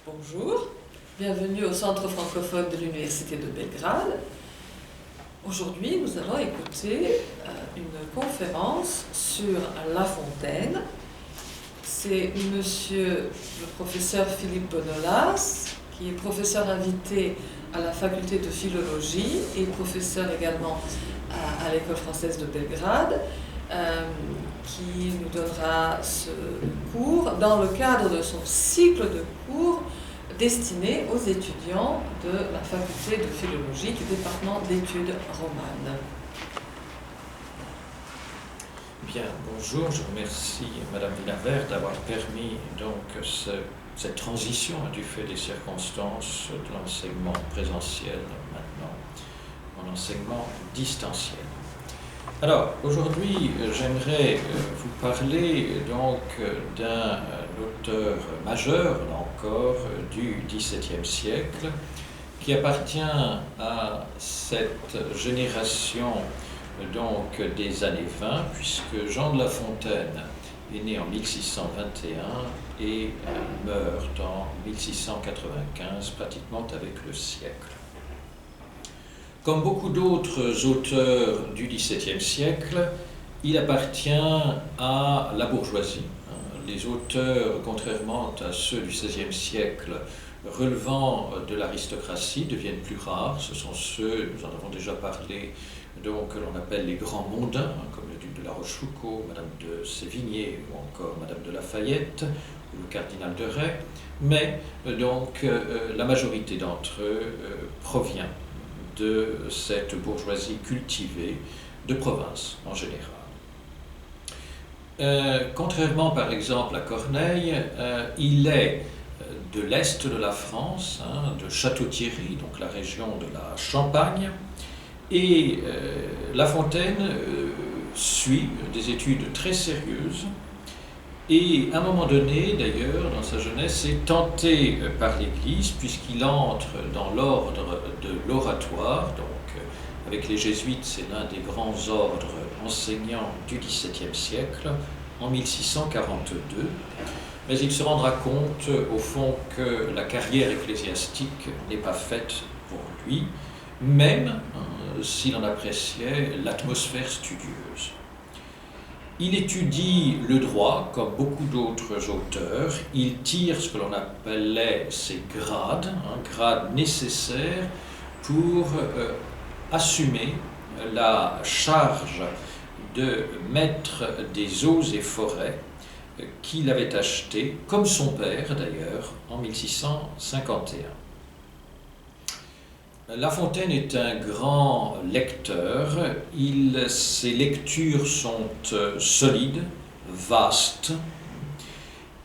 Bonjour, bienvenue au Centre francophone de l'Université de Belgrade. Aujourd'hui, nous allons écouter une conférence sur La Fontaine. C'est monsieur le professeur Philippe Bonolas, qui est professeur invité à la faculté de philologie et professeur également à l'École française de Belgrade, qui nous donnera ce cours dans le cadre de son cycle de cours destiné aux étudiants de la faculté de philologie du département d'études romanes. Bien, bonjour, je remercie Madame Villavert d'avoir permis donc cette transition du fait des circonstances de l'enseignement présentiel maintenant en enseignement distanciel. Alors, aujourd'hui, j'aimerais vous parler donc d'un auteur majeur, là encore, du XVIIe siècle, qui appartient à cette génération donc des années 20, puisque Jean de La Fontaine est né en 1621 et meurt en 1695, pratiquement avec le siècle. Comme beaucoup d'autres auteurs du XVIIe siècle, il appartient à la bourgeoisie. Les auteurs, contrairement à ceux du XVIe siècle, relevant de l'aristocratie, deviennent plus rares. Ce sont ceux, nous en avons déjà parlé, donc, que l'on appelle les grands mondains, comme le duc de La Rochefoucauld, Madame de Sévigné ou encore Madame de Lafayette ou le cardinal de Rais. Mais donc la majorité d'entre eux provient de cette bourgeoisie cultivée de province en général. Contrairement par exemple à Corneille, il est de l'est de la France, de Château-Thierry, donc la région de la Champagne, et La Fontaine suit des études très sérieuses et à un moment donné, d'ailleurs, dans sa jeunesse, est tenté par l'Église puisqu'il entre dans l'ordre de l'oratoire. Donc, avec les jésuites, c'est l'un des grands ordres enseignants du XVIIe siècle, en 1642. Mais il se rendra compte, au fond, que la carrière ecclésiastique n'est pas faite pour lui, même s'il en appréciait l'atmosphère studieuse. Il étudie le droit, comme beaucoup d'autres auteurs. Il tire ce que l'on appelait ses grades, grades nécessaires pour assumer la charge de maître des eaux et forêts qu'il avait acheté, comme son père d'ailleurs, en 1651. La Fontaine est un grand lecteur. Ses lectures sont solides, vastes,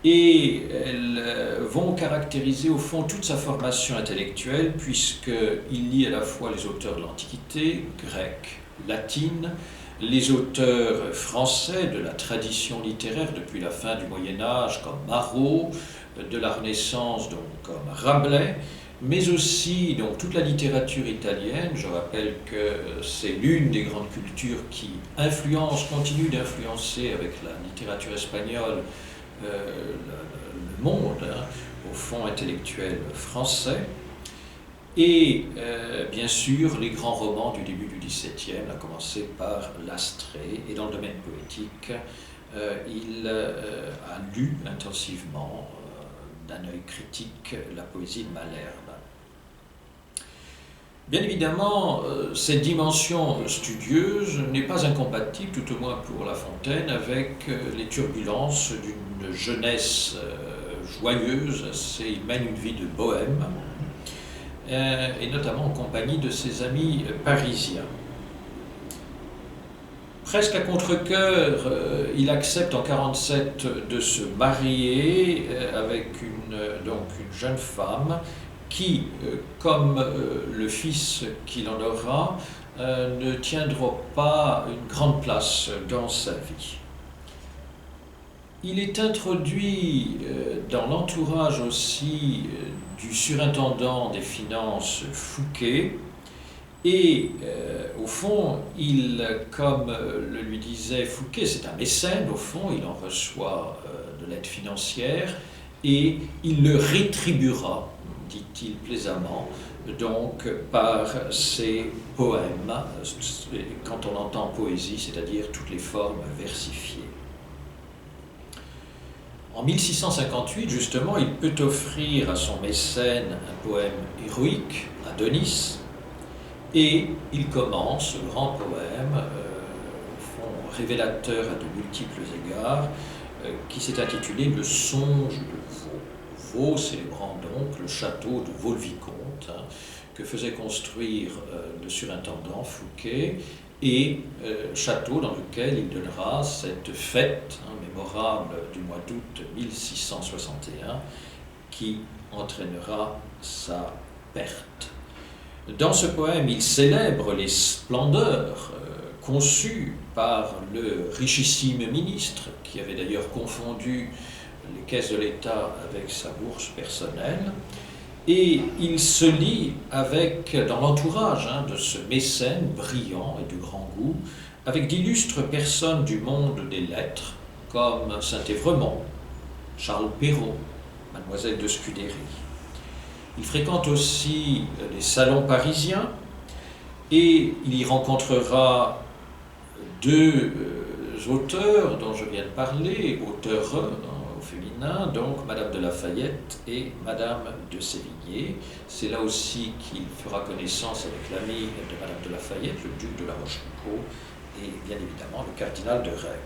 et elles vont caractériser au fond toute sa formation intellectuelle, puisqu'il lit à la fois les auteurs de l'Antiquité, grecque, latine, les auteurs français de la tradition littéraire depuis la fin du Moyen-Âge, comme Marot, de la Renaissance, donc comme Rabelais, mais aussi donc, toute la littérature italienne. Je rappelle que c'est l'une des grandes cultures qui continue d'influencer avec la littérature espagnole le monde, au fond intellectuel français. Et bien sûr, les grands romans du début du XVIIe, à commencer par l'Astrée, et dans le domaine poétique, il a lu intensivement d'un œil critique la poésie de Malherbe. Bien évidemment, cette dimension studieuse n'est pas incompatible, tout au moins pour La Fontaine, avec les turbulences d'une jeunesse joyeuse. Il mène une vie de bohème, et notamment en compagnie de ses amis parisiens. Presque à contre-cœur, il accepte en 1947 de se marier avec une jeune femme qui, comme le fils qu'il en aura, ne tiendra pas une grande place dans sa vie. Il est introduit dans l'entourage aussi du surintendant des finances Fouquet, et au fond, comme le lui disait Fouquet, c'est un mécène, au fond, il en reçoit de l'aide financière, et il le rétribuera, dit-il plaisamment, donc par ses poèmes, quand on entend poésie, c'est-à-dire toutes les formes versifiées. En 1658, justement, il peut offrir à son mécène un poème héroïque, Adonis, et il commence ce grand poème, au fond révélateur à de multiples égards, qui s'est intitulé « Le songe de Vaux ». Vaux célébrant donc le château de Vaux-le-Vicomte, que faisait construire le surintendant Fouquet, et château dans lequel il donnera cette fête mémorable du mois d'août 1661 qui entraînera sa perte. Dans ce poème, il célèbre les splendeurs conçues par le richissime ministre, qui avait d'ailleurs confondu les caisses de l'État avec sa bourse personnelle, et il se lie avec, dans l'entourage de ce mécène brillant et de grand goût, avec d'illustres personnes du monde des lettres, comme Saint-Évremont, Charles Perrault, Mademoiselle de Scudéry. Il fréquente aussi les salons parisiens et il y rencontrera deux auteurs dont je viens de parler, auteurs au féminin, donc Madame de Lafayette et Madame de Sévigné. C'est là aussi qu'il fera connaissance avec l'ami de Madame de Lafayette, le duc de la Rochefoucauld, et bien évidemment le cardinal de Rais.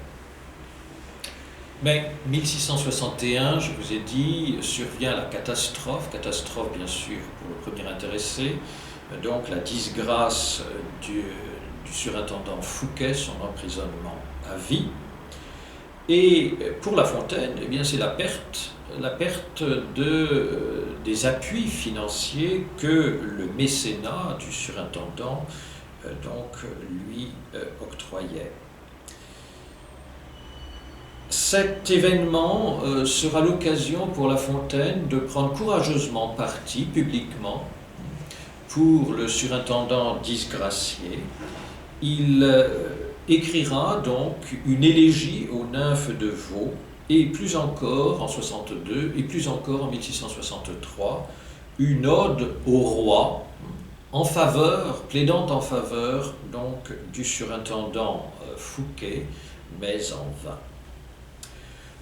Mais 1661, je vous ai dit, survient la catastrophe bien sûr pour le premier intéressé, donc la disgrâce du surintendant Fouquet, son emprisonnement à vie. Et pour La Fontaine, eh bien, c'est la perte des appuis financiers que le mécénat du surintendant lui octroyait. Cet événement sera l'occasion pour La Fontaine de prendre courageusement parti publiquement pour le surintendant disgracié. Il écrira donc une élégie aux nymphes de Vaux, et plus encore en 62, et plus encore en 1663, une ode au roi plaidant en faveur donc du surintendant Fouquet, mais en vain.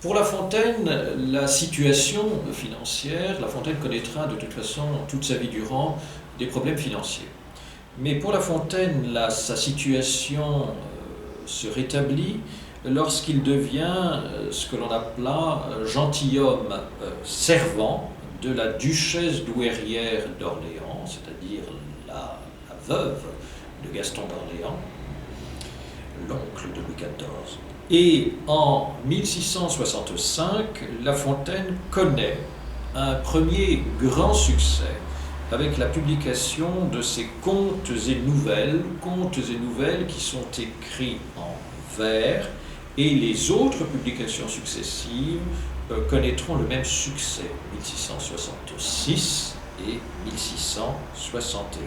Pour La Fontaine, la situation financière, La Fontaine connaîtra de toute façon toute sa vie durant des problèmes financiers. Mais pour La Fontaine, sa situation se rétablit lorsqu'il devient ce que l'on appela gentilhomme servant de la duchesse douairière d'Orléans, c'est-à-dire la veuve de Gaston d'Orléans, l'oncle de Louis XIV. Et en 1665, La Fontaine connaît un premier grand succès avec la publication de ses contes et nouvelles qui sont écrits en vers, et les autres publications successives connaîtront le même succès, 1666 et 1671.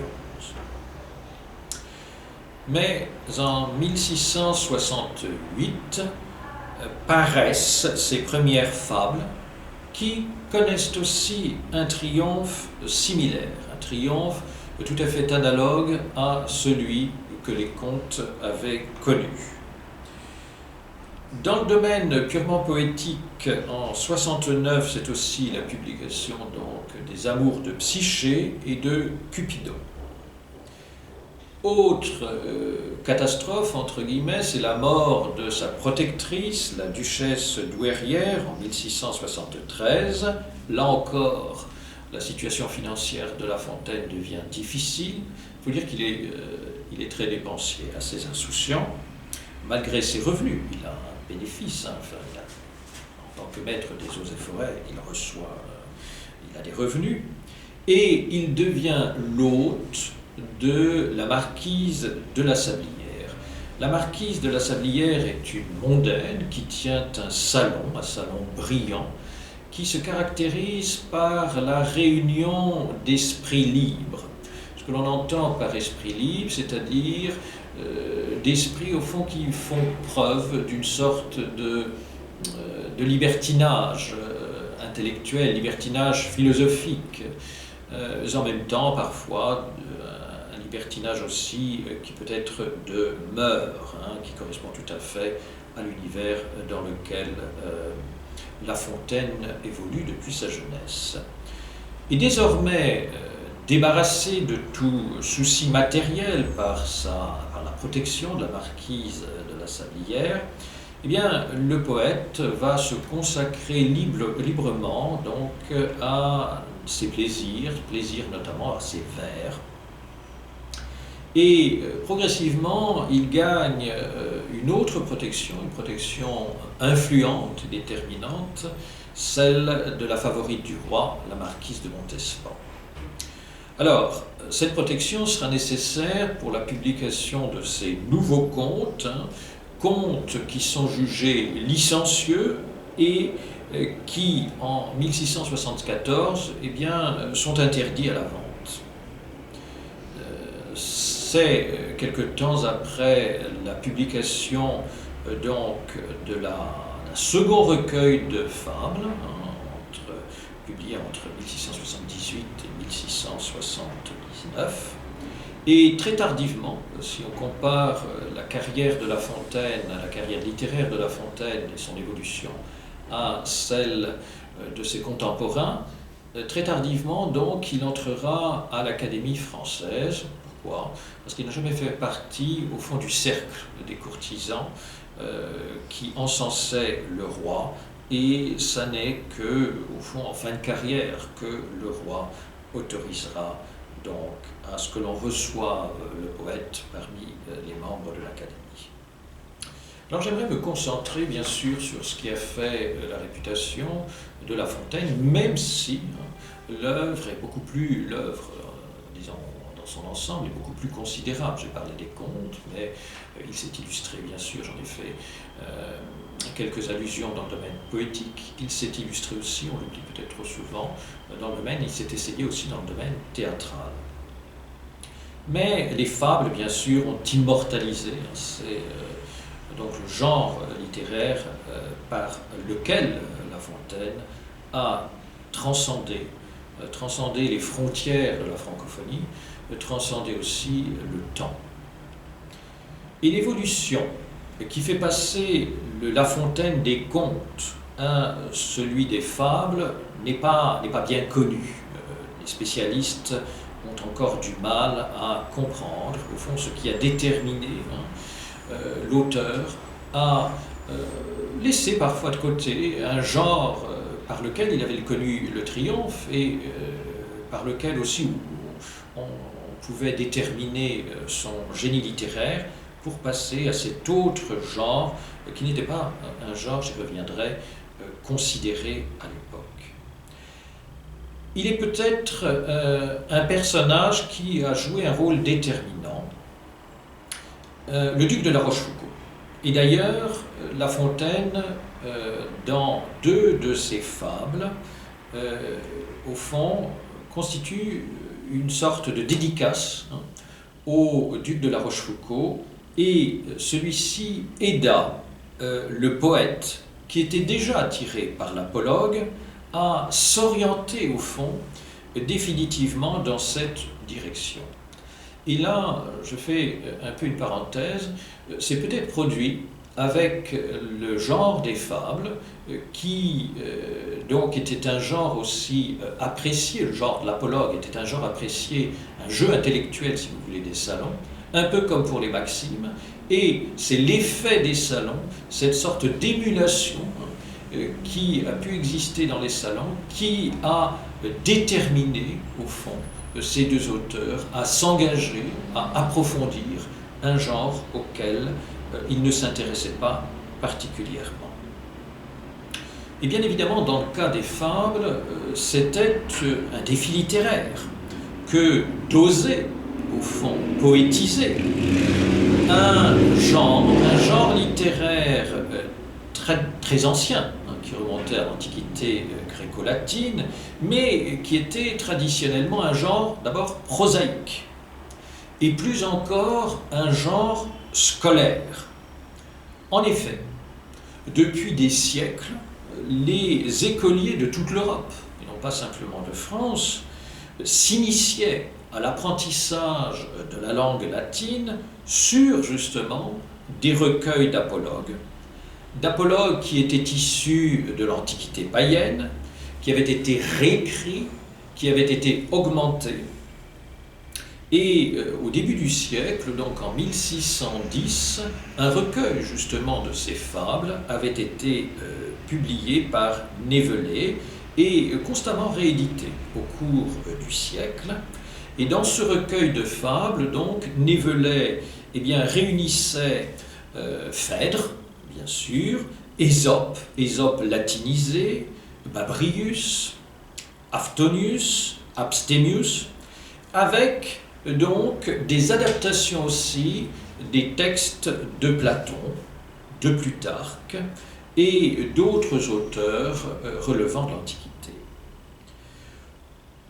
Mais en 1668 paraissent ses premières fables qui connaissent aussi un triomphe similaire, un triomphe tout à fait analogue à celui que les contes avaient connu. Dans le domaine purement poétique, en 69, c'est aussi la publication donc des Amours de Psyché et de Cupidon. Autre catastrophe, entre guillemets, c'est la mort de sa protectrice, la duchesse douairière, en 1673. Là encore, la situation financière de La Fontaine devient difficile. Il faut dire qu'il est très dépensier, assez insouciant. Malgré ses revenus, il a un bénéfice. En tant que maître des eaux et forêts, il a des revenus. Et il devient l'hôte de la marquise de la Sablière. La marquise de la Sablière est une mondaine qui tient un salon brillant, qui se caractérise par la réunion d'esprits libres. Ce que l'on entend par esprit libre, c'est-à-dire d'esprits au fond qui font preuve d'une sorte de libertinage intellectuel, libertinage philosophique, en même temps parfois un libertinage aussi qui peut être de mœurs, qui correspond tout à fait à l'univers dans lequel La Fontaine évolue depuis sa jeunesse. Et désormais, débarrassé de tout souci matériel par la protection de la marquise de la Sablière, eh bien, le poète va se consacrer librement donc, à ses plaisirs notamment à ses vers. Et progressivement, il gagne une autre protection, une protection influente et déterminante, celle de la favorite du roi, la marquise de Montespan. Alors, cette protection sera nécessaire pour la publication de ces nouveaux contes, contes qui sont jugés licencieux et qui, en 1674, eh bien, sont interdits à la vente. C'est quelque temps après la publication donc, de la second recueil de fables, publié entre 1678 et 1679. Et très tardivement, si on compare la carrière de La Fontaine, la carrière littéraire de La Fontaine et son évolution à celle de ses contemporains, très tardivement, donc, il entrera à l'Académie française. Pourquoi ? Parce qu'il n'a jamais fait partie, au fond, du cercle des courtisans qui encensaient le roi, et ça n'est que, au fond, en fin de carrière, que le roi autorisera donc à ce que l'on reçoive le poète parmi les membres de l'Académie. Alors j'aimerais me concentrer bien sûr sur ce qui a fait la réputation de La Fontaine, même si l'œuvre est beaucoup plus, disons dans son ensemble, est beaucoup plus considérable. J'ai parlé des contes, mais il s'est illustré bien sûr, j'en ai fait quelques allusions dans le domaine poétique. Il s'est illustré aussi, on l'oublie peut-être trop souvent, dans le domaine, il s'est essayé aussi dans le domaine théâtral. Mais les fables, bien sûr, ont immortalisé, c'est donc le genre littéraire par lequel La Fontaine a transcendé les frontières de la francophonie, transcendé aussi le temps. Et l'évolution qui fait passer le La Fontaine des contes à celui des fables n'est pas bien connue. Les spécialistes ont encore du mal à comprendre, au fond, ce qui a déterminé l'auteur à laisser parfois de côté un genre par lequel il avait connu le triomphe et par lequel aussi on pouvait déterminer son génie littéraire, pour passer à cet autre genre qui n'était pas un genre, j'y reviendrai, considéré à l'époque. Il est peut-être un personnage qui a joué un rôle déterminant, le duc de La Rochefoucauld. Et d'ailleurs, La Fontaine, dans deux de ses fables, au fond, constitue une sorte de dédicace au duc de La Rochefoucauld, et celui-ci aida le poète, qui était déjà attiré par l'apologue, à s'orienter au fond définitivement dans cette direction. Et là, je fais un peu une parenthèse, c'est peut-être produit avec le genre des fables, qui donc était un genre aussi apprécié, le genre de l'apologue était un genre apprécié, un jeu intellectuel, si vous voulez, des salons, un peu comme pour les maximes, et c'est l'effet des salons, cette sorte d'émulation qui a pu exister dans les salons, qui a déterminé, au fond, ces deux auteurs à s'engager, à approfondir un genre auquel ils ne s'intéressaient pas particulièrement. Et bien évidemment, dans le cas des fables, c'était un défi littéraire que d'oser, au fond, poétiser un genre littéraire très ancien, qui remontait à l'Antiquité gréco-latine, mais qui était traditionnellement un genre d'abord prosaïque, et plus encore un genre scolaire. En effet, depuis des siècles, les écoliers de toute l'Europe, et non pas simplement de France, s'initiaient à l'apprentissage de la langue latine sur justement des recueils d'apologues qui étaient issus de l'Antiquité païenne, qui avaient été réécrits, qui avaient été augmentés. Et au début du siècle, donc en 1610, un recueil justement de ces fables avait été publié par Névelay et constamment réédité au cours du siècle. Et dans ce recueil de fables, donc, Névelay réunissait Phèdre, bien sûr, Ésope latinisé, Babrius, Aftonius, Abstemius, avec donc des adaptations aussi des textes de Platon, de Plutarque et d'autres auteurs relevant de l'Antiquité.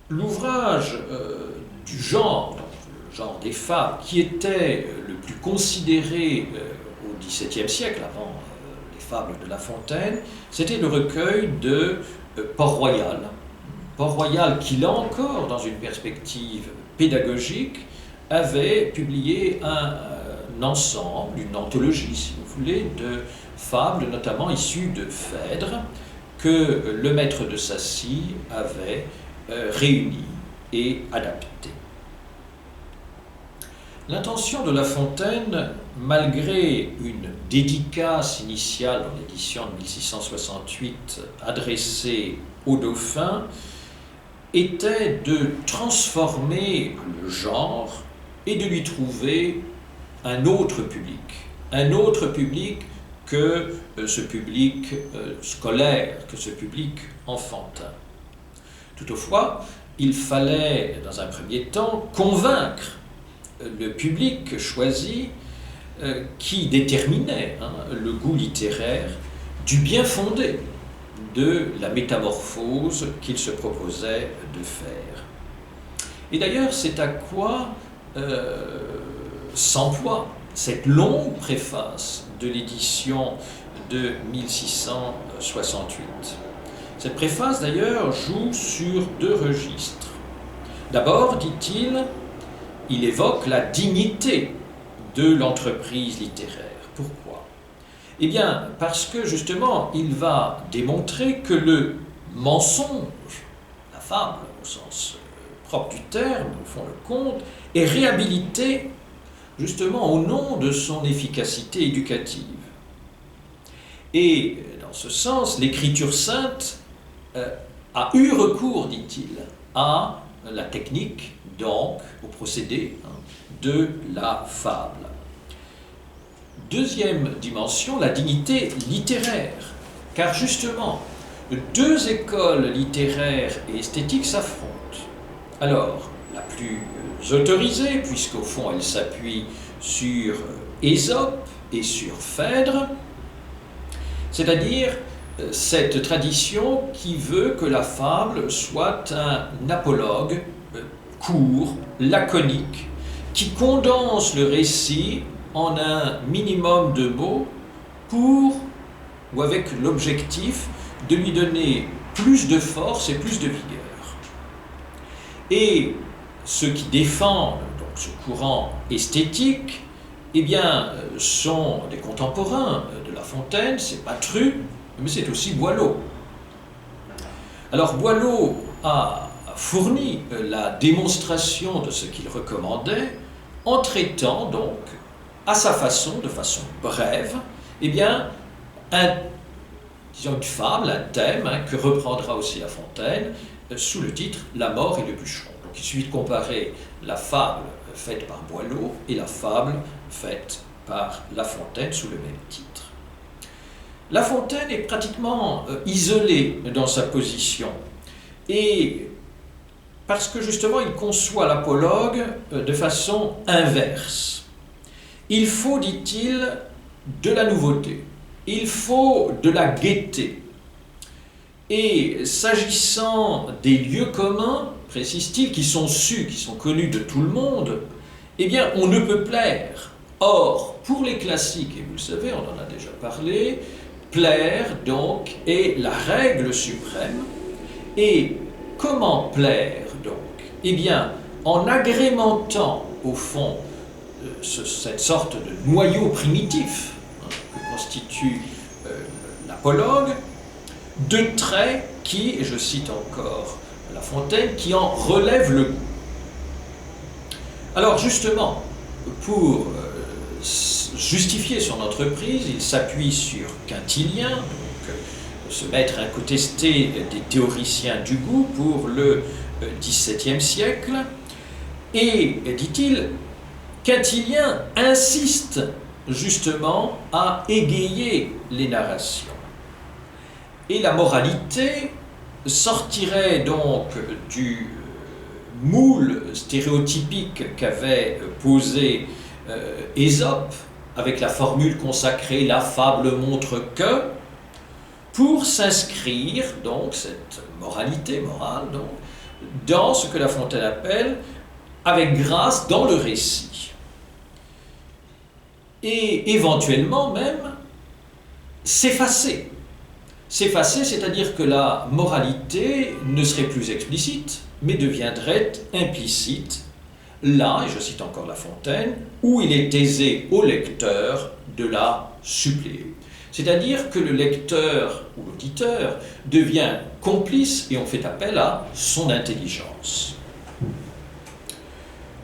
L'ouvrage du genre, donc le genre des fables, qui était le plus considéré au XVIIe siècle, avant les fables de La Fontaine, c'était le recueil de Port-Royal. Port-Royal, qui là encore, dans une perspective pédagogique, avait publié un ensemble, une anthologie, si vous voulez, de fables, notamment issues de Phèdre, que le maître de Sacy avait réunies et adaptées. L'intention de La Fontaine, malgré une dédicace initiale dans l'édition de 1668 adressée au dauphin, était de transformer le genre et de lui trouver un autre public que ce public scolaire, que ce public enfantin. Toutefois, il fallait, dans un premier temps, convaincre le public choisi qui déterminait le goût littéraire du bien fondé de la métamorphose qu'il se proposait de faire. Et d'ailleurs, c'est à quoi s'emploie cette longue préface de l'édition de 1668. Cette préface, d'ailleurs, joue sur deux registres. D'abord, dit-il, il évoque la dignité de l'entreprise littéraire. Pourquoi ? Eh bien, parce que justement, il va démontrer que le mensonge, la fable au sens propre du terme, au fond le conte, est réhabilité justement au nom de son efficacité éducative. Et dans ce sens, l'Écriture sainte a eu recours, dit-il, à la technique, donc au procédé de la fable. Deuxième dimension, la dignité littéraire, car justement, deux écoles littéraires et esthétiques s'affrontent. Alors, la plus autorisée, puisqu'au fond elle s'appuie sur Ésope et sur Phèdre, c'est-à-dire cette tradition qui veut que la fable soit un apologue court, laconique, qui condense le récit en un minimum de mots pour, ou avec l'objectif de lui donner plus de force et plus de vigueur. Et ceux qui défendent donc, ce courant esthétique, eh bien, sont des contemporains de La Fontaine, c'est Patru, mais c'est aussi Boileau. Alors Boileau a fourni la démonstration de ce qu'il recommandait en traitant donc à sa façon, de façon brève, eh bien, une fable, un thème que reprendra aussi La Fontaine sous le titre « La mort et le bûcheron ». Donc il suffit de comparer la fable faite par Boileau et la fable faite par La Fontaine sous le même titre. La Fontaine est pratiquement isolé dans sa position, et parce que justement il conçoit l'apologue de façon inverse. Il faut, dit-il, de la nouveauté, il faut de la gaieté. Et s'agissant des lieux communs, précise-t-il, qui sont sus, qui sont connus de tout le monde, eh bien on ne peut plaire. Or, pour les classiques, et vous le savez, on en a déjà parlé, plaire, donc, est la règle suprême. Et comment plaire, donc? Eh bien, en agrémentant, au fond, cette sorte de noyau primitif que constitue l'apologue, de traits qui, et je cite encore La Fontaine, qui en relèvent le goût. Alors justement, pour justifier son entreprise, il s'appuie sur Quintilien, donc ce maître incontesté des théoriciens du goût pour le XVIIe siècle, et, dit-il, Quintilien insiste justement à égayer les narrations. Et la moralité sortirait donc du moule stéréotypique qu'avait posé Ésope, avec la formule consacrée « la fable montre que », pour s'inscrire, donc, cette moralité morale, donc, dans ce que La Fontaine appelle, avec grâce, dans le récit. Et éventuellement même, s'effacer. S'effacer, c'est-à-dire que la moralité ne serait plus explicite, mais deviendrait implicite, là, et je cite encore La Fontaine, où il est aisé au lecteur de la suppléer. C'est-à-dire que le lecteur ou l'auditeur devient complice et on fait appel à son intelligence.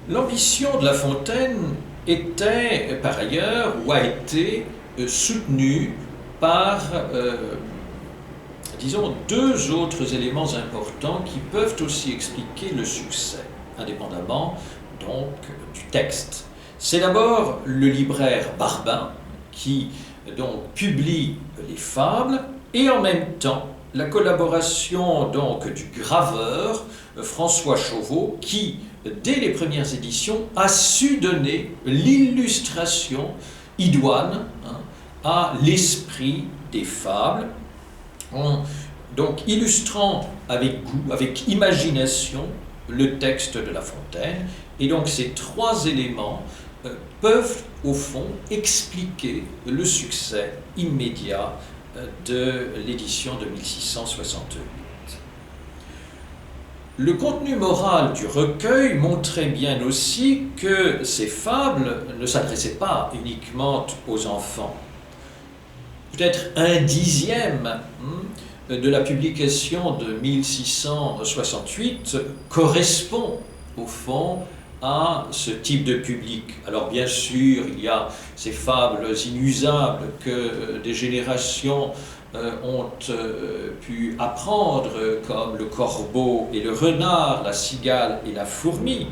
L'ambition de La Fontaine était, par ailleurs, ou a été soutenue par, disons, deux autres éléments importants qui peuvent aussi expliquer le succès, indépendamment donc du texte. C'est d'abord le libraire Barbin qui donc publie les fables et en même temps la collaboration donc du graveur François Chauveau qui, dès les premières éditions, a su donner l'illustration idoine à l'esprit des fables, donc illustrant avec goût, avec imagination, le texte de La Fontaine. Et donc ces trois éléments peuvent, au fond, expliquer le succès immédiat de l'édition de 1668. Le contenu moral du recueil montrait bien aussi que ces fables ne s'adressaient pas uniquement aux enfants. Peut-être un dixième de la publication de 1668 correspond, au fond, à ce type de public. Alors bien sûr, il y a ces fables inusables que des générations ont pu apprendre, comme le corbeau et le renard, la cigale et la fourmi.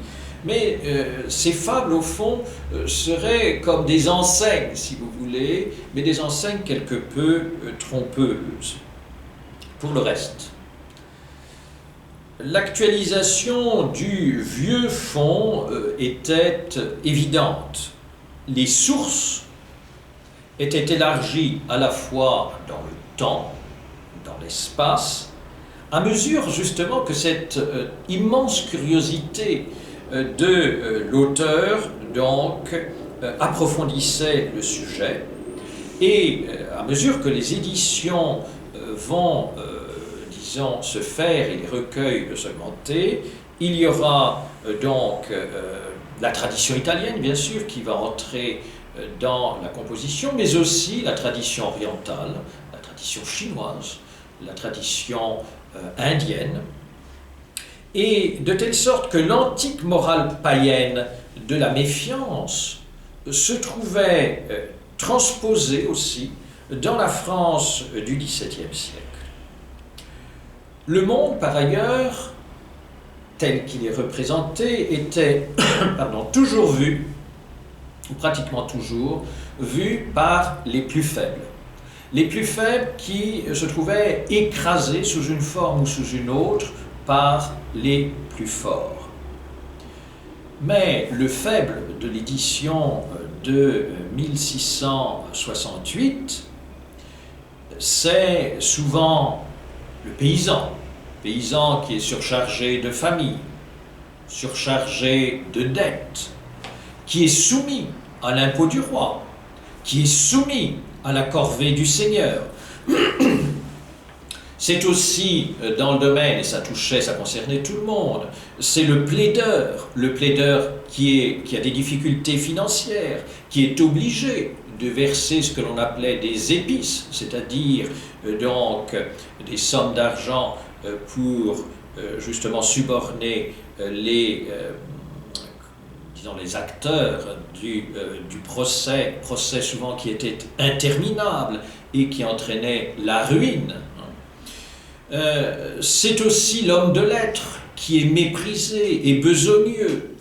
Mais ces fables, au fond, seraient comme des enseignes, si vous voulez, mais des enseignes quelque peu trompeuses. Pour le reste, l'actualisation du vieux fond était évidente. Les sources étaient élargies à la fois dans le temps, dans l'espace, à mesure justement que cette immense curiosité de l'auteur donc approfondissait le sujet, et à mesure que les éditions vont disons, se faire et les recueils s'augmenter, il y aura donc la tradition italienne, bien sûr, qui va entrer dans la composition, mais aussi la tradition orientale, la tradition chinoise, la tradition indienne, et de telle sorte que l'antique morale païenne de la méfiance se trouvait transposée aussi dans la France du XVIIe siècle. Le monde, par ailleurs, tel qu'il est représenté, était toujours vu, ou pratiquement toujours, vu par les plus faibles. Les plus faibles qui se trouvaient écrasés sous une forme ou sous une autre par les plus forts. Mais le faible de l'édition de 1668, c'est souvent le paysan qui est surchargé de famille, surchargé de dettes, qui est soumis à l'impôt du roi, qui est soumis à la corvée du Seigneur. C'est aussi dans le domaine, et ça concernait tout le monde, c'est le plaideur qui a des difficultés financières, qui est obligé de verser ce que l'on appelait des épices, c'est-à-dire donc des sommes d'argent pour justement suborner les acteurs du procès souvent qui était interminable et qui entraînait la ruine. C'est aussi l'homme de lettres qui est méprisé et besogneux.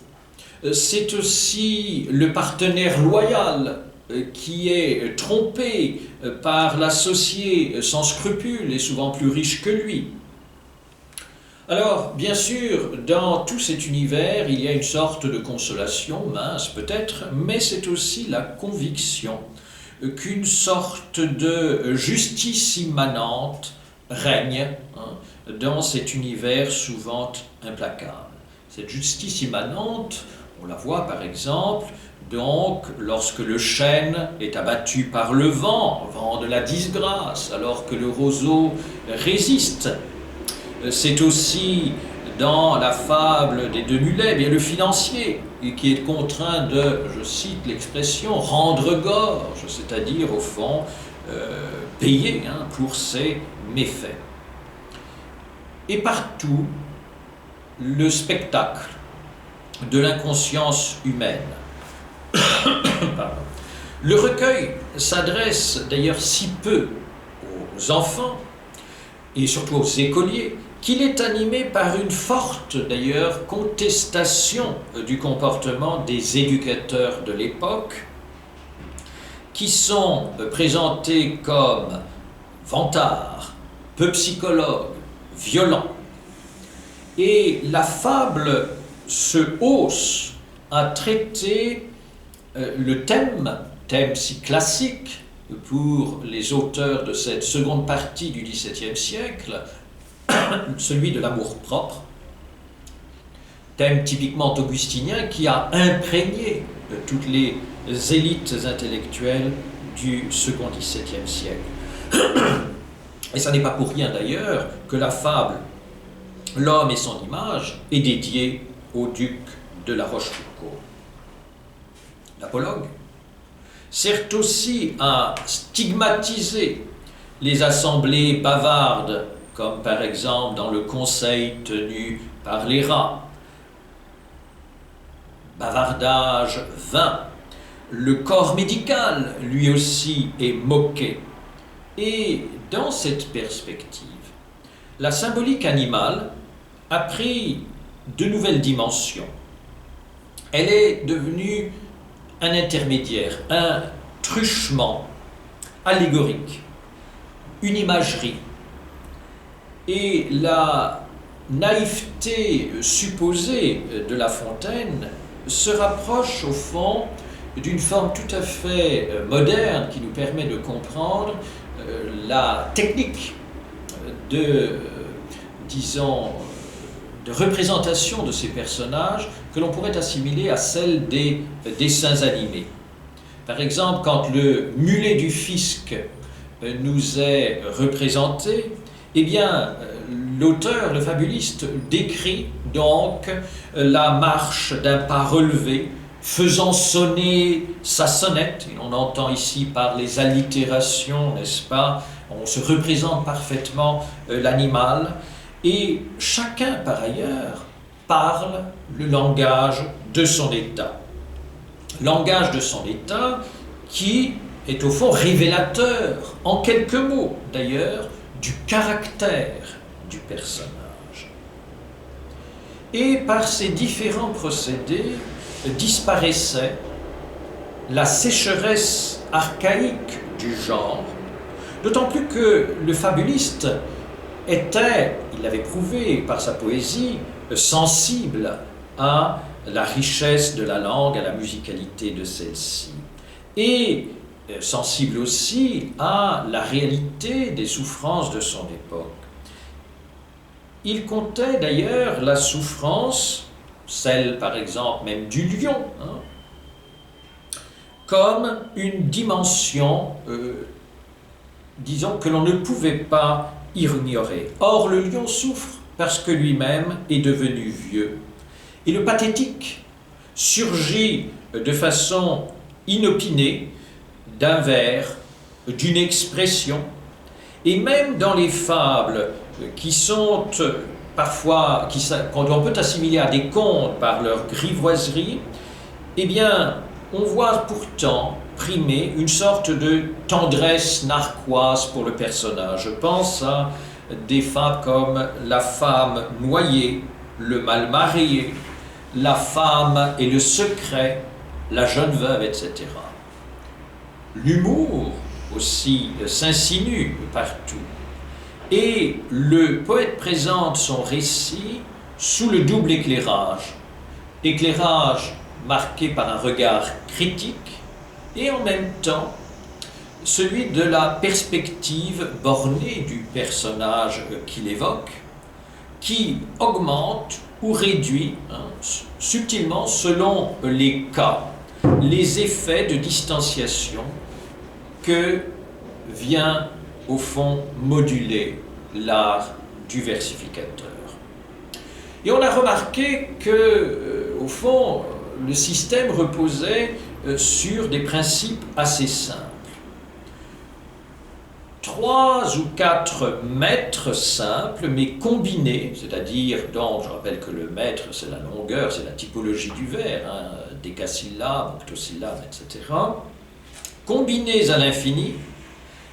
C'est aussi le partenaire loyal qui est trompé par l'associé sans scrupules et souvent plus riche que lui. Alors, bien sûr, dans tout cet univers, il y a une sorte de consolation, mince peut-être, mais c'est aussi la conviction qu'une sorte de justice immanente règne dans cet univers souvent implacable. Cette justice immanente, on la voit par exemple, donc lorsque le chêne est abattu par le vent de la disgrâce, alors que le roseau résiste. C'est aussi dans la fable des deux mulets, bien le financier, qui est contraint de, je cite l'expression, rendre gorge, c'est-à-dire au fond payer pour ses méfaits. Et partout, le spectacle de l'inconscience humaine. Le recueil s'adresse d'ailleurs si peu aux enfants, et surtout aux écoliers, qu'il est animé par une forte, d'ailleurs, contestation du comportement des éducateurs de l'époque, qui sont présentés comme vantards, peu psychologues, violents. Et la fable se hausse à traiter le thème si classique pour les auteurs de cette seconde partie du XVIIe siècle, celui de l'amour-propre, thème typiquement augustinien qui a imprégné toutes les élites intellectuelles du second XVIIe siècle. Et ça n'est pas pour rien d'ailleurs que la fable « L'homme et son image » est dédiée au duc de la Rochefoucauld. L'apologue sert aussi à stigmatiser les assemblées bavardes, comme par exemple dans le conseil tenu par les rats. Bavardage vain. Le corps médical, lui aussi, est moqué. Et dans cette perspective, la symbolique animale a pris de nouvelles dimensions. Elle est devenue un intermédiaire, un truchement allégorique, une imagerie. Et la naïveté supposée de La Fontaine se rapproche au fond d'une forme tout à fait moderne qui nous permet de comprendre la technique de représentation de ces personnages que l'on pourrait assimiler à celle des dessins animés. Par exemple, quand le mulet du fisc nous est représenté, eh bien, l'auteur, le fabuliste, décrit donc la marche d'un pas relevé, faisant sonner sa sonnette, et on entend ici par les allitérations, n'est-ce pas, on se représente parfaitement l'animal, et chacun, par ailleurs, parle le langage de son état. Langage de son état qui est au fond révélateur, en quelques mots d'ailleurs, du caractère du personnage. Et par ces différents procédés disparaissait la sécheresse archaïque du genre, d'autant plus que le fabuliste était, il l'avait prouvé par sa poésie, sensible à la richesse de la langue, à la musicalité de celle-ci, et sensible aussi à la réalité des souffrances de son époque. Il comptait d'ailleurs la souffrance, celle par exemple même du lion, comme une dimension disons, que l'on ne pouvait pas ignorer. Or, le lion souffre parce que lui-même est devenu vieux. Et le pathétique surgit de façon inopinée d'un vers, d'une expression, et même dans les fables qui sont parfois, qu'on peut assimiler à des contes par leur grivoiserie, eh bien, on voit pourtant primer une sorte de tendresse narquoise pour le personnage. Je pense à des fables comme la femme noyée, le mal marié, la femme et le secret, la jeune veuve, etc. L'humour aussi s'insinue partout. Et le poète présente son récit sous le double éclairage. Éclairage marqué par un regard critique et en même temps celui de la perspective bornée du personnage qu'il évoque, qui augmente ou réduit subtilement selon les cas, les effets de distanciation que vient au fond moduler l'art du versificateur. Et on a remarqué que, au fond, le système reposait sur des principes assez simples. 3 ou 4 mètres simples, mais combinés, c'est-à-dire, donc, je rappelle que le mètre, c'est la longueur, c'est la typologie du vers, décasyllabes, octosyllabes, etc., combinés à l'infini,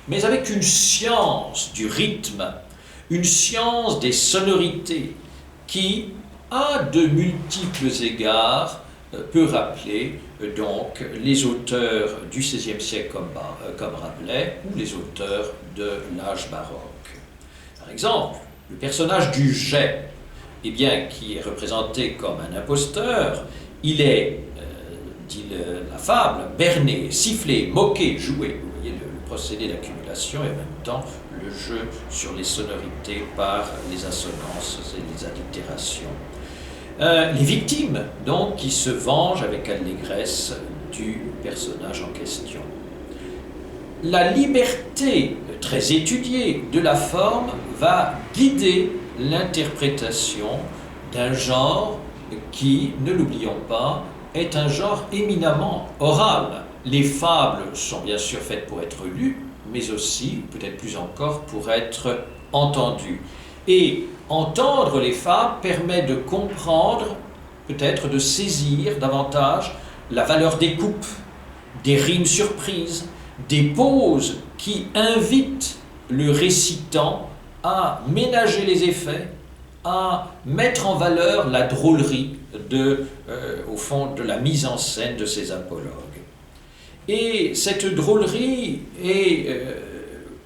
mais avec une science du rythme, une science des sonorités, qui, à de multiples égards, peut rappeler donc les auteurs du XVIe siècle comme Rabelais ou les auteurs de l'âge baroque. Par exemple, le personnage du geai, eh bien, qui est représenté comme un imposteur, il est, dit la fable, berné, sifflé, moqué, joué. Vous voyez le procédé d'accumulation et en même temps le jeu sur les sonorités par les assonances et les allitérations. Les victimes, donc, qui se vengent avec allégresse du personnage en question. La liberté très étudiée de la forme va guider l'interprétation d'un genre qui, ne l'oublions pas, est un genre éminemment oral. Les fables sont bien sûr faites pour être lues, mais aussi, peut-être plus encore, pour être entendues. Et entendre les fables permet de comprendre, peut-être de saisir davantage la valeur des coupes, des rimes surprises, des pauses qui invitent le récitant à ménager les effets, à mettre en valeur la drôlerie au fond, de la mise en scène de ces apologues. Et cette drôlerie est,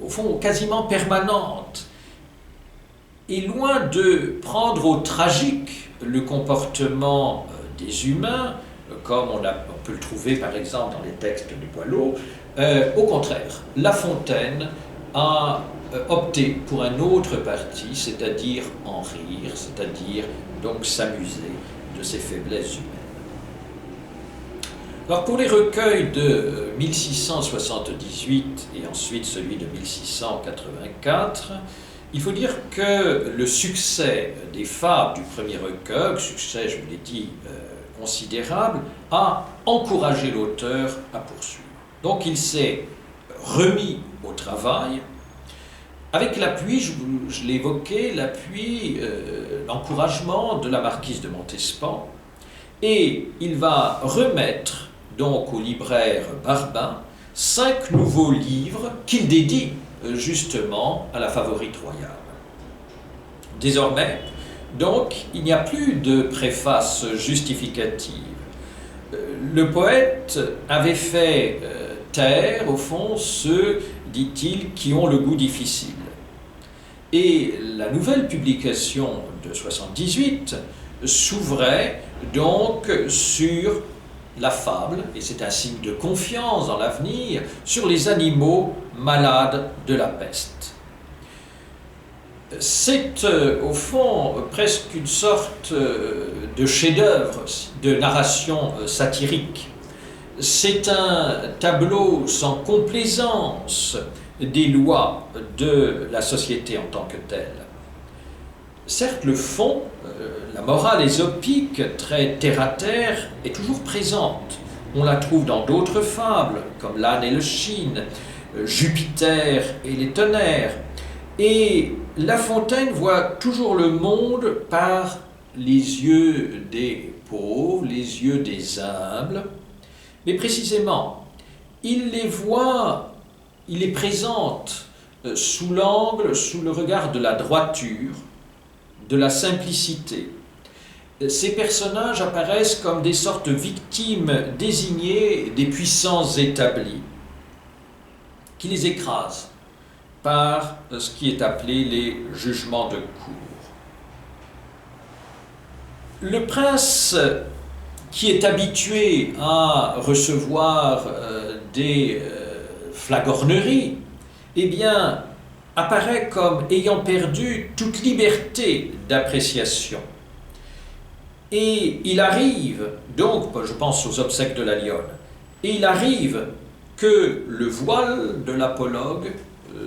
au fond, quasiment permanente. Et loin de prendre au tragique le comportement des humains, comme on peut le trouver par exemple dans les textes de Boileau, au contraire, La Fontaine a opté pour un autre parti, c'est-à-dire en rire, c'est-à-dire donc s'amuser de ces faiblesses humaines. Alors pour les recueils de 1678 et ensuite celui de 1684, il faut dire que le succès des fables du premier recueil, succès, je vous l'ai dit, considérable, a encouragé l'auteur à poursuivre. Donc il s'est remis au travail, avec l'appui, je l'ai évoqué, l'appui, l'encouragement de la marquise de Montespan, et il va remettre donc au libraire Barbin 5 nouveaux livres qu'il dédie justement à la favorite royale. Désormais, donc, il n'y a plus de préface justificative. Le poète avait fait taire, au fond, ceux, dit-il, qui ont le goût difficile. Et la nouvelle publication de 78 s'ouvrait donc sur la fable, et c'est un signe de confiance dans l'avenir, sur les animaux malades de la peste. C'est au fond presque une sorte de chef-d'œuvre de narration satirique. C'est un tableau sans complaisance des lois de la société en tant que telle. Certes, le fond, la morale ésopique, très terre-à-terre, est toujours présente. On la trouve dans d'autres fables, comme l'âne et le chine, Jupiter et les tonnerres. Et La Fontaine voit toujours le monde par les yeux des pauvres, les yeux des humbles, mais précisément, il les présente sous l'angle, sous le regard de la droiture, de la simplicité. Ces personnages apparaissent comme des sortes de victimes désignées des puissances établies, qui les écrasent par ce qui est appelé les jugements de cour. Le prince, qui est habitué à recevoir des flagorneries, eh bien, apparaît comme ayant perdu toute liberté d'appréciation. Et il arrive, donc, je pense aux obsèques de la lionne, et il arrive que le voile de l'apologue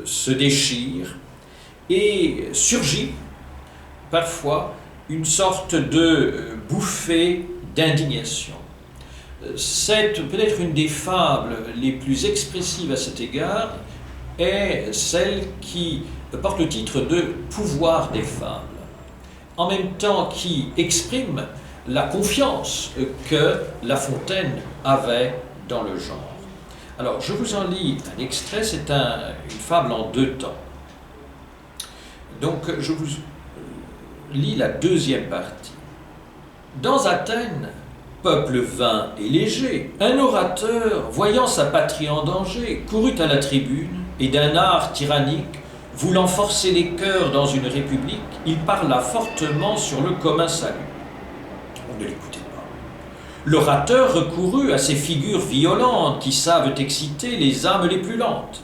se déchire et surgit parfois une sorte de bouffée d'indignation. C'est peut-être une des fables les plus expressives à cet égard, est celle qui porte le titre de « Pouvoir des fables », en même temps qui exprime la confiance que La Fontaine avait dans le genre. Alors, je vous en lis un extrait, c'est une fable en 2 temps. Donc, je vous lis la 2e partie. Dans Athènes, peuple vain et léger, un orateur, voyant sa patrie en danger, courut à la tribune et d'un art tyrannique, voulant forcer les cœurs dans une république, il parla fortement sur le commun salut. On ne l'écoutait pas. L'orateur recourut à ces figures violentes qui savent exciter les âmes les plus lentes.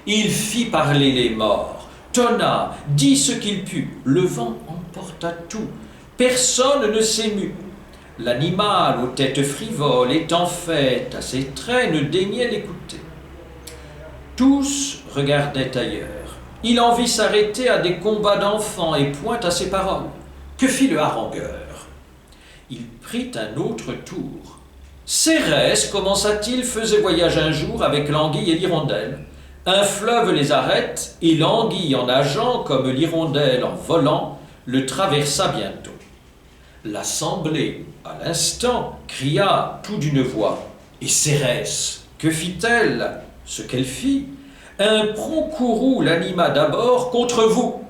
Il fit parler les morts, tonna, dit ce qu'il put. Le vent emporta tout. Personne ne s'émut. L'animal aux têtes frivoles, étant fait à ses traits, ne daignait l'écouter. Tous regardaient ailleurs. Il en vit s'arrêter à des combats d'enfants et pointe à ses paroles. Que fit le harangueur? Il prit un autre tour. Cérès, commença-t-il, faisait voyage un jour avec l'anguille et l'hirondelle. Un fleuve les arrête, et l'anguille en nageant comme l'hirondelle en volant, le traversa bientôt. L'assemblée, à l'instant, cria tout d'une voix. Et Cérès, que fit-elle? Ce qu'elle fit, un prompt courroux l'anima d'abord contre vous.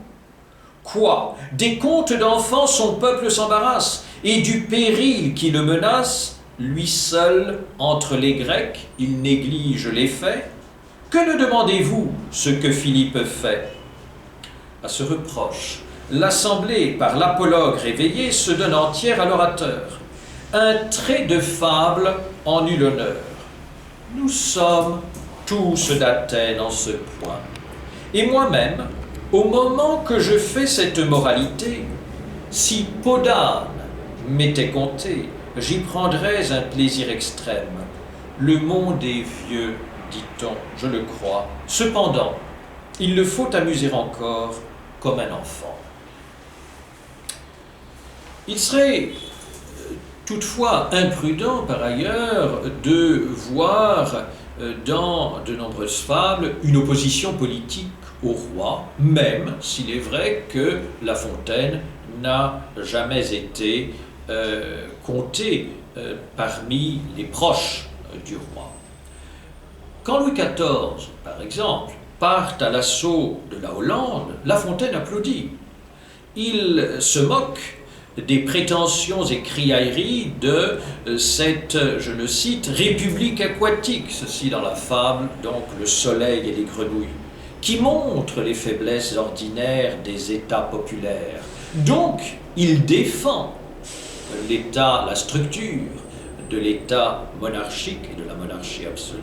Quoi? Des contes d'enfants son peuple s'embarrasse, et du péril qui le menace, lui seul, entre les Grecs, il néglige les faits. Que ne demandez-vous ce que Philippe fait? À ce reproche, l'assemblée, par l'apologue réveillé, se donne entière à l'orateur. Un trait de fable en eut l'honneur. Nous sommes tous d'Athènes en ce point. Et moi-même, au moment que je fais cette moralité, si Podane m'était compté, j'y prendrais un plaisir extrême. Le monde est vieux, dit-on, je le crois. Cependant, il le faut amuser encore comme un enfant. Il serait toutefois imprudent, par ailleurs, de voir dans de nombreuses fables une opposition politique au roi, même s'il est vrai que La Fontaine n'a jamais été compté parmi les proches du roi. Quand Louis XIV, par exemple, part à l'assaut de la Hollande, La Fontaine applaudit. Il se moque des prétentions et criailleries de cette, je le cite, république aquatique, ceci dans la fable, donc le soleil et les grenouilles, qui montre les faiblesses ordinaires des États populaires. Donc, il défend l'État, la structure de l'État monarchique et de la monarchie absolue.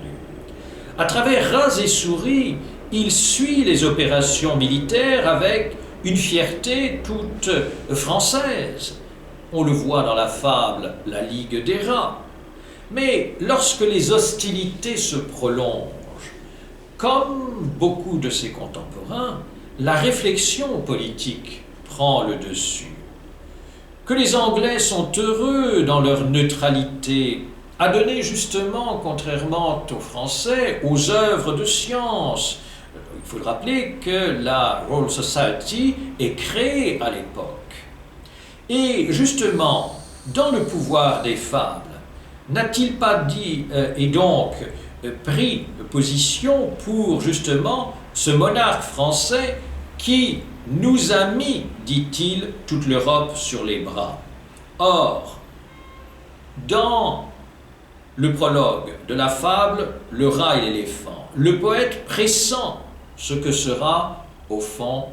À travers rats et souris, il suit les opérations militaires avec une fierté toute française. On le voit dans la fable « La Ligue des rats ». Mais lorsque les hostilités se prolongent, comme beaucoup de ses contemporains, la réflexion politique prend le dessus. Que les Anglais sont heureux dans leur neutralité, a donné justement, contrairement aux Français, aux œuvres de science. Il faut rappeler que la Royal Society est créée à l'époque. Et justement, dans le pouvoir des fables, n'a-t-il pas dit et donc pris position pour justement ce monarque français qui nous a mis, dit-il, toute l'Europe sur les bras. Or, dans le prologue de la fable « Le rat et l'éléphant », le poète pressent ce que sera, au fond,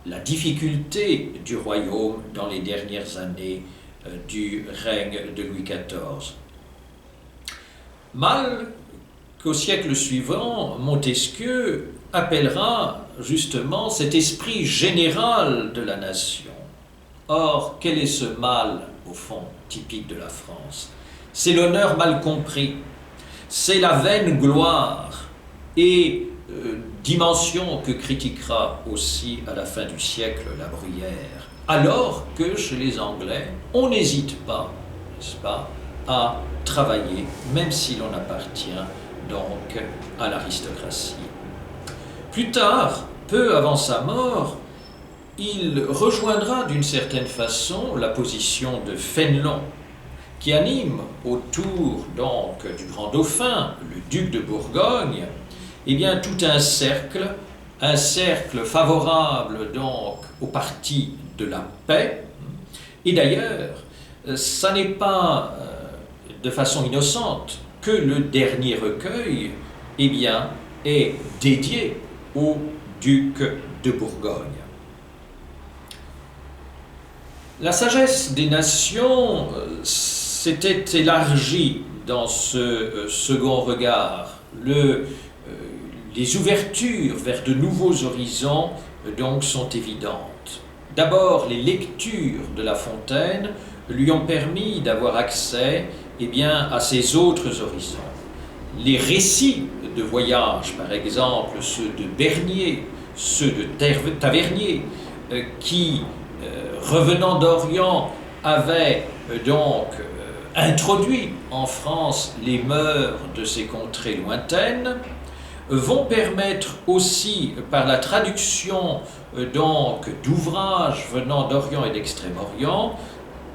la difficulté du royaume dans les dernières années du règne de Louis XIV. Mal qu'au siècle suivant, Montesquieu appellera justement cet esprit général de la nation. Or, quel est ce mal, au fond, typique de la France? C'est l'honneur mal compris, c'est la vaine gloire et dimension que critiquera aussi à la fin du siècle La Bruyère, alors que chez les Anglais, on n'hésite pas, n'est-ce pas, à travailler, même si l'on appartient donc à l'aristocratie. Plus tard, peu avant sa mort, il rejoindra d'une certaine façon la position de Fénelon, qui anime autour donc du grand dauphin, le duc de Bourgogne, eh bien tout un cercle favorable donc au parti de la paix. Et d'ailleurs, ça n'est pas de façon innocente que le dernier recueil, eh bien, est dédié au duc de Bourgogne. La sagesse des nations s'était élargie dans ce second regard. Les ouvertures vers de nouveaux horizons donc sont évidentes. D'abord, les lectures de La Fontaine lui ont permis d'avoir accès eh bien, à ces autres horizons. Les récits de voyage, par exemple, ceux de Bernier, ceux de Tavernier, qui, revenant d'Orient, avaient donc introduit en France les mœurs de ces contrées lointaines, vont permettre aussi, par la traduction donc d'ouvrages venant d'Orient et d'Extrême-Orient,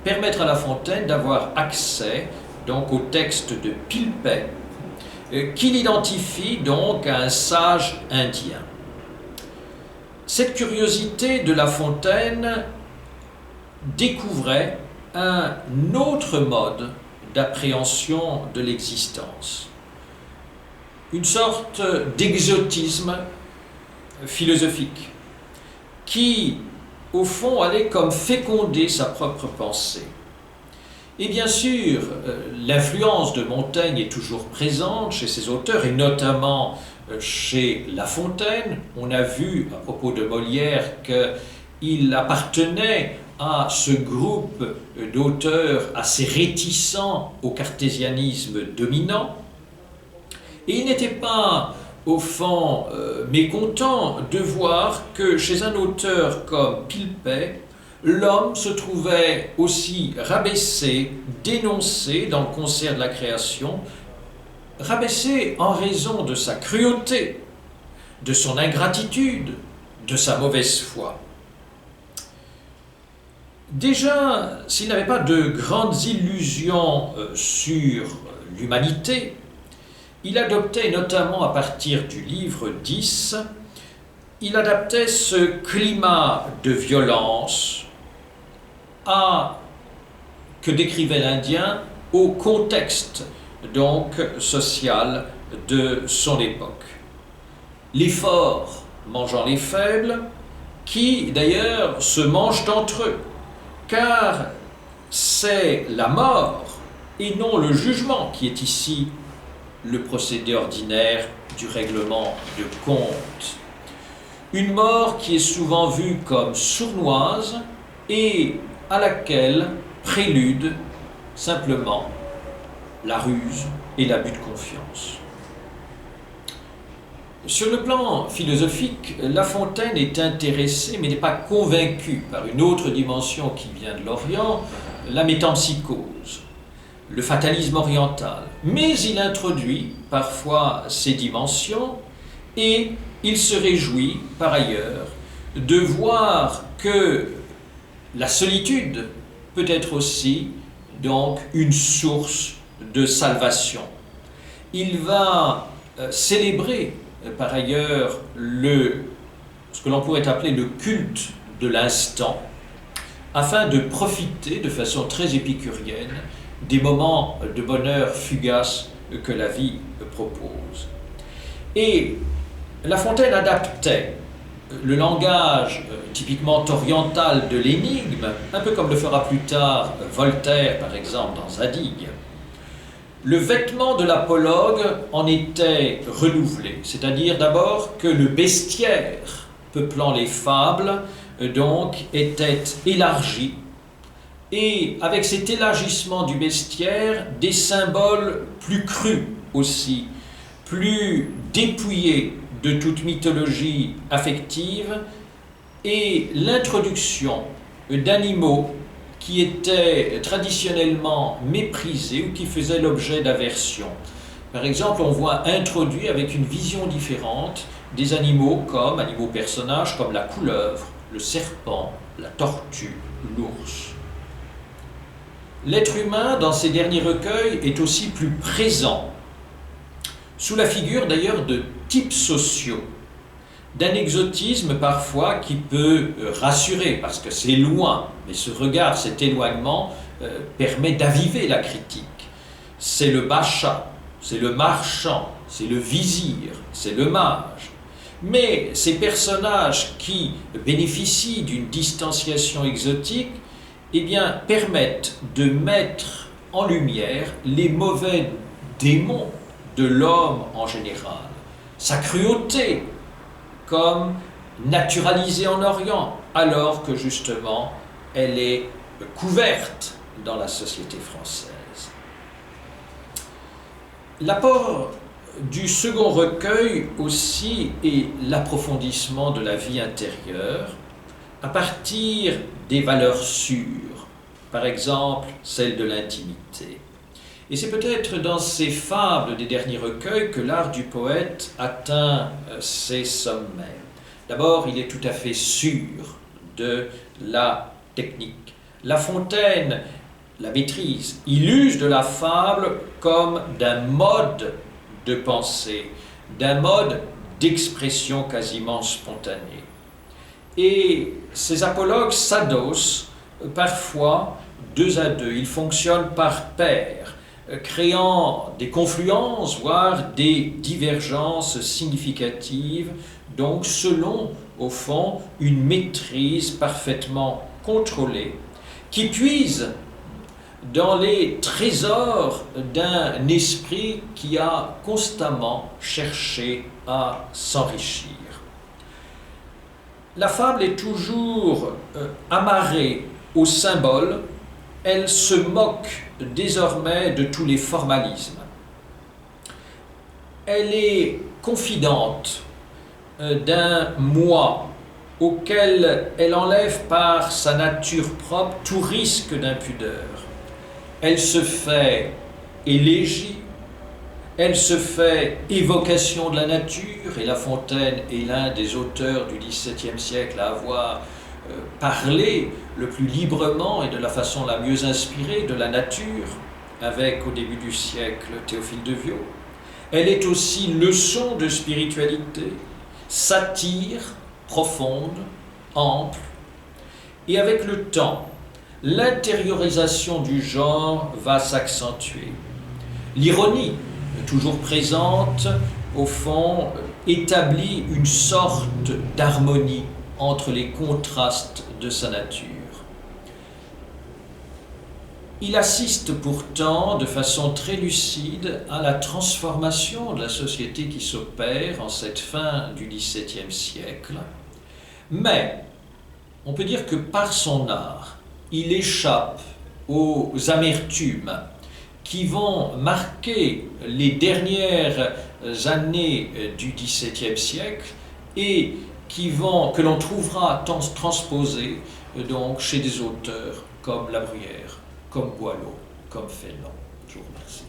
permettre à La Fontaine d'avoir accès donc au texte de Pilpay, qu'il identifie donc à un sage indien. Cette curiosité de La Fontaine découvrait un autre mode d'appréhension de l'existence, une sorte d'exotisme philosophique qui, au fond, allait comme féconder sa propre pensée. Et bien sûr, l'influence de Montaigne est toujours présente chez ses auteurs, et notamment chez La Fontaine. On a vu, à propos de Molière, qu'il appartenait à ce groupe d'auteurs assez réticents au cartésianisme dominant. Et il n'était pas, au fond, mécontent de voir que chez un auteur comme Pilpay, l'homme se trouvait aussi rabaissé, dénoncé dans le concert de la création, rabaissé en raison de sa cruauté, de son ingratitude, de sa mauvaise foi. Déjà, s'il n'avait pas de grandes illusions sur l'humanité, il adoptait, notamment à partir du livre 10, il adaptait ce climat de violence que décrivait l'Indien au contexte donc social de son époque. Les forts mangeant les faibles, qui d'ailleurs se mangent entre eux, car c'est la mort et non le jugement qui est ici le procédé ordinaire du règlement de compte. Une mort qui est souvent vue comme sournoise et à laquelle prélude simplement la ruse et l'abus de confiance. Sur le plan philosophique, La Fontaine est intéressé, mais n'est pas convaincu par une autre dimension qui vient de l'Orient, la métempsychose, le fatalisme oriental. Mais il introduit parfois ces dimensions et il se réjouit par ailleurs de voir que la solitude peut être aussi donc une source de salvation. Il va célébrer par ailleurs ce que l'on pourrait appeler le culte de l'instant, afin de profiter de façon très épicurienne des moments de bonheur fugaces que la vie propose. Et La Fontaine adaptait le langage typiquement oriental de l'énigme, un peu comme le fera plus tard Voltaire, par exemple, dans Zadig. Le vêtement de l'apologue en était renouvelé, c'est-à-dire d'abord que le bestiaire peuplant les fables donc était élargi, et avec cet élargissement du bestiaire, des symboles plus crus aussi, plus dépouillés de toute mythologie affective, et l'introduction d'animaux qui étaient traditionnellement méprisés ou qui faisaient l'objet d'aversion. Par exemple, on voit introduit avec une vision différente des animaux personnages comme la couleuvre, le serpent, la tortue, l'ours. L'être humain, dans ces derniers recueils, est aussi plus présent, sous la figure d'ailleurs de types sociaux, d'un exotisme parfois qui peut rassurer, parce que c'est loin, mais ce regard, cet éloignement permet d'aviver la critique. C'est le bacha, c'est le marchand, c'est le vizir, c'est le mage. Mais ces personnages qui bénéficient d'une distanciation exotique, eh bien, permettent de mettre en lumière les mauvais démons de l'homme en général, sa cruauté, comme naturalisée en Orient, alors que justement elle est couverte dans la société française. L'apport du second recueil aussi est l'approfondissement de la vie intérieure à partir des valeurs sûres, par exemple celle de l'intimité. Et c'est peut-être dans ces fables des derniers recueils que l'art du poète atteint ses sommets. D'abord, il est tout à fait sûr de la technique. La Fontaine la maîtrise. Il use de la fable comme d'un mode de pensée, d'un mode d'expression quasiment spontanée. Et ces apologues s'adossent parfois deux à deux. Ils fonctionnent par paires, créant des confluences, voire des divergences significatives, donc selon, au fond, une maîtrise parfaitement contrôlée, qui puise dans les trésors d'un esprit qui a constamment cherché à s'enrichir. La fable est toujours amarrée au symbole, elle se moque désormais de tous les formalismes. Elle est confidente d'un moi auquel elle enlève par sa nature propre tout risque d'impudeur. Elle se fait élégie, elle se fait évocation de la nature, et La Fontaine est l'un des auteurs du XVIIe siècle à avoir parlé le plus librement et de la façon la mieux inspirée de la nature, avec au début du siècle Théophile de Viau. Elle est aussi leçon de spiritualité, satire profonde, ample, et avec le temps, l'intériorisation du genre va s'accentuer. L'ironie, toujours présente, au fond, établit une sorte d'harmonie entre les contrastes de sa nature. Il assiste pourtant de façon très lucide à la transformation de la société qui s'opère en cette fin du XVIIe siècle, mais on peut dire que par son art, il échappe aux amertumes qui vont marquer les dernières années du XVIIe siècle et que l'on trouvera transposées donc chez des auteurs comme La Bruyère, comme Boileau, comme Fénelon. Je vous remercie.